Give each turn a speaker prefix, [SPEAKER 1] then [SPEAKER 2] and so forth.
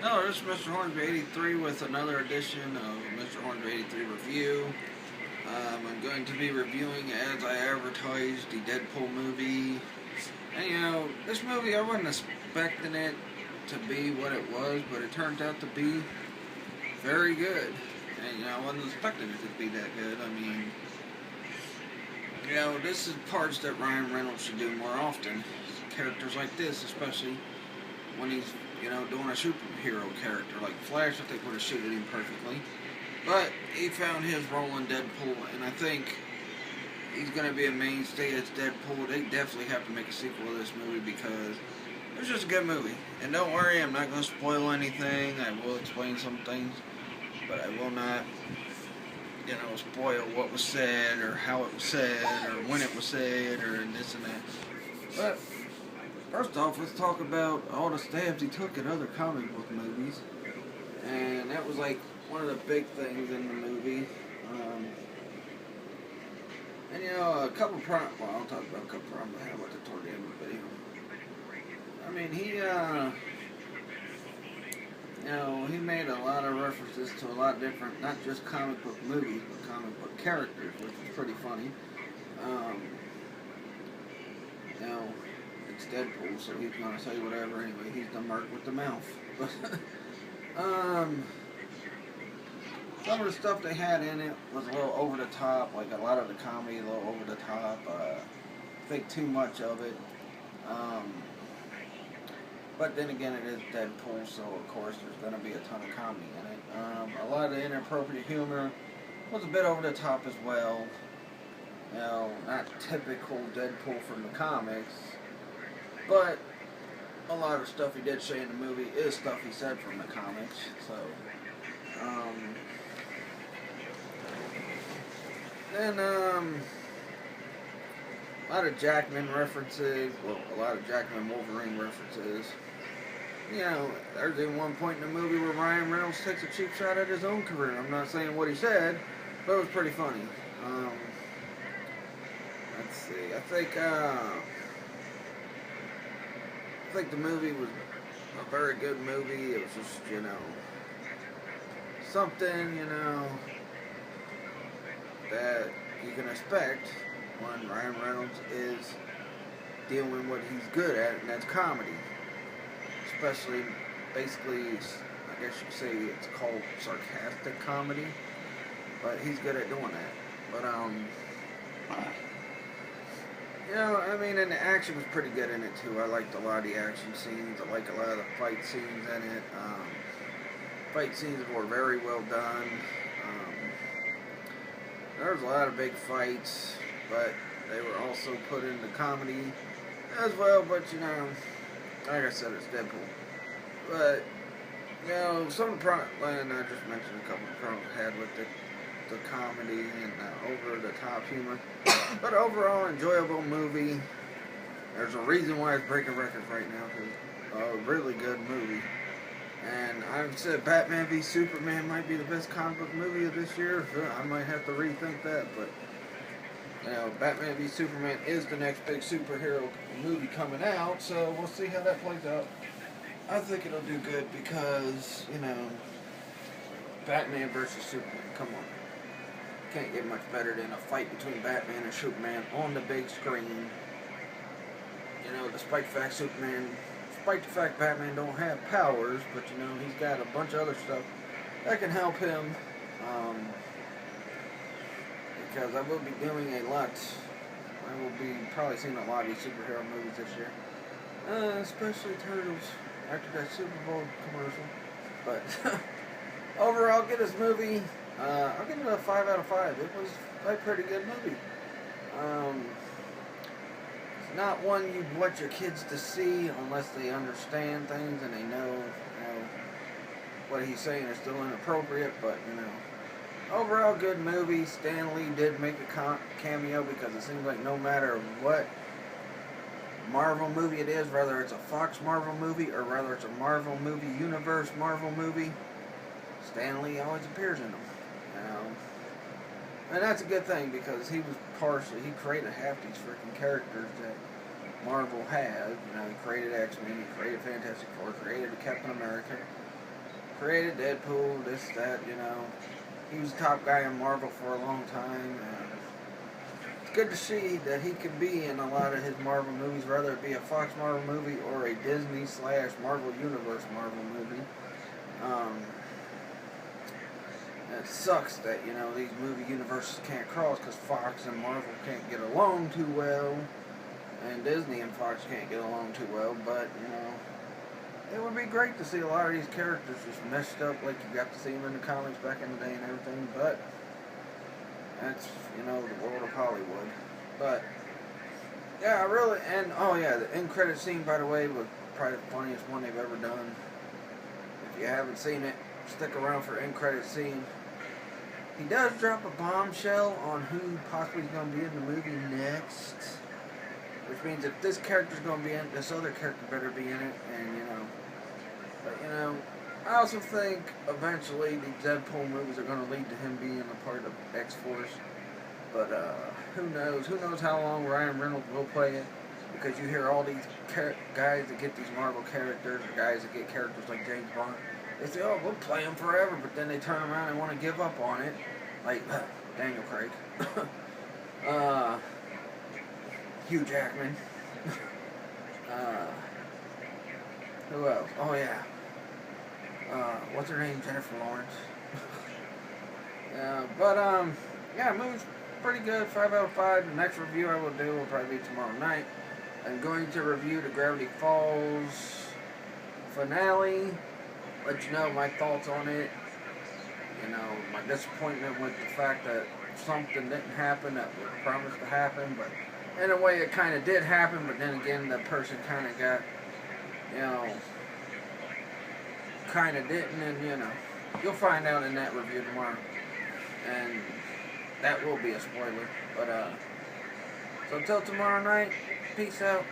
[SPEAKER 1] Hello, this is Mr. Hornsby 83 with another edition of Mr. Hornsby 83 review. I'm going to be reviewing, as I advertised, the Deadpool movie. And this movie, I wasn't expecting it to be what it was, but it turned out to be very good. And I wasn't expecting it to be that good. I mean, this is parts that Ryan Reynolds should do more often. Characters like this, especially when he's doing a superhero character like Flash. I think would have suited him perfectly. But he found his role in Deadpool, and I think he's going to be a mainstay as Deadpool. They definitely have to make a sequel to this movie because it's just a good movie. And don't worry, I'm not going to spoil anything. I will explain some things, but I will not, spoil what was said or how it was said or when it was said or this and that. But first off, let's talk about all the stabs he took at other comic book movies. And that was like one of the big things in the movie. A couple problems, well, I'll talk about a couple problems I had with it toward the end of the video. I mean, he made a lot of references to a lot of different, not just comic book movies, but comic book characters, which was pretty funny. It's Deadpool, so he's gonna say whatever anyway. He's the merc with the mouth. Some of the stuff they had in it was a little over the top, like a lot of the comedy, a little over the top. I think too much of it. But then again, it is Deadpool, so of course there's gonna be a ton of comedy in it. A lot of the inappropriate humor was a bit over the top as well. Not typical Deadpool from the comics. But a lot of stuff he did say in the movie is stuff he said from the comics. So, then a lot of Jackman references. Well, a lot of Jackman Wolverine references. There's even one point in the movie where Ryan Reynolds takes a cheap shot at his own career. I'm not saying what he said, but it was pretty funny. Let's see. I think the movie was a very good movie. It was just, something, that you can expect when Ryan Reynolds is doing what he's good at, and that's comedy. Especially, basically, I guess you could say it's called sarcastic comedy, but he's good at doing that. But, and the action was pretty good in it too. I liked a lot of the action scenes. I like a lot of the fight scenes in it. Fight scenes were very well done. There was a lot of big fights, but they were also put into comedy as well. But like I said, it's Deadpool. But some of the problems, and I just mentioned a couple of problems I had with the comedy and over-the-top humor. But overall, enjoyable movie. There's a reason why it's breaking records right now, because a really good movie. And I've said Batman v Superman might be the best comic book movie of this year. I might have to rethink that, but Batman v Superman is the next big superhero movie coming out, so we'll see how that plays out. I think it'll do good because, Batman versus Superman, come on. Can't get much better than a fight between Batman and Superman on the big screen. Despite the fact Batman don't have powers, but he's got a bunch of other stuff that can help him. Because I will be doing a lot. I will be probably seeing a lot of these superhero movies this year, especially Turtles after that Super Bowl commercial. But overall, get this movie. I'll give it a 5 out of 5. It was a pretty good movie. It's not one you want your kids to see unless they understand things and they know, what he's saying is still inappropriate. But overall good movie. Stan Lee did make a cameo because it seems like no matter what Marvel movie it is, whether it's a Fox Marvel movie or whether it's a Marvel movie universe Marvel movie, Stan Lee always appears in them. And that's a good thing because he created half these freaking characters that Marvel has. He created X-Men, he created Fantastic Four, created Captain America. created Deadpool, this, that, you know. He was the top guy in Marvel for a long time. It's good to see that he can be in a lot of his Marvel movies, whether it be a Fox Marvel movie or a Disney / Marvel Universe Marvel movie. It sucks that, you know, these movie universes can't cross because Fox and Marvel can't get along too well, and Disney and Fox can't get along too well, but, you know, it would be great to see a lot of these characters just messed up like you got to see them in the comics back in the day and everything, but that's, you know, the world of Hollywood. But, yeah, I really, and, oh yeah, the end credit scene, by the way, was probably the funniest one they've ever done. If you haven't seen it, stick around for end credit scene. He does drop a bombshell on who possibly is going to be in the movie next, which means if this character's going to be in it, this other character better be in it, and, you know, but, you know, I also think eventually the Deadpool movies are going to lead to him being a part of X-Force, but, who knows? Who knows how long Ryan Reynolds will play it, because you hear all these guys that get these Marvel characters, or guys that get characters like James Bond, they say, oh, we'll play him forever, but then they turn around and want to give up on it. Like, Daniel Craig. Hugh Jackman. Who else? Oh, yeah. What's her name? Jennifer Lawrence. Yeah, movie's pretty good. 5 out of 5. The next review I will do will probably be tomorrow night. I'm going to review the Gravity Falls finale. Let you know my thoughts on it. You know, my disappointment with the fact that something didn't happen that was promised to happen, but in a way it kind of did happen, but then again the person kind of got, you know, kind of didn't, and you know, you'll find out in that review tomorrow, and that will be a spoiler, but so until tomorrow night, peace out.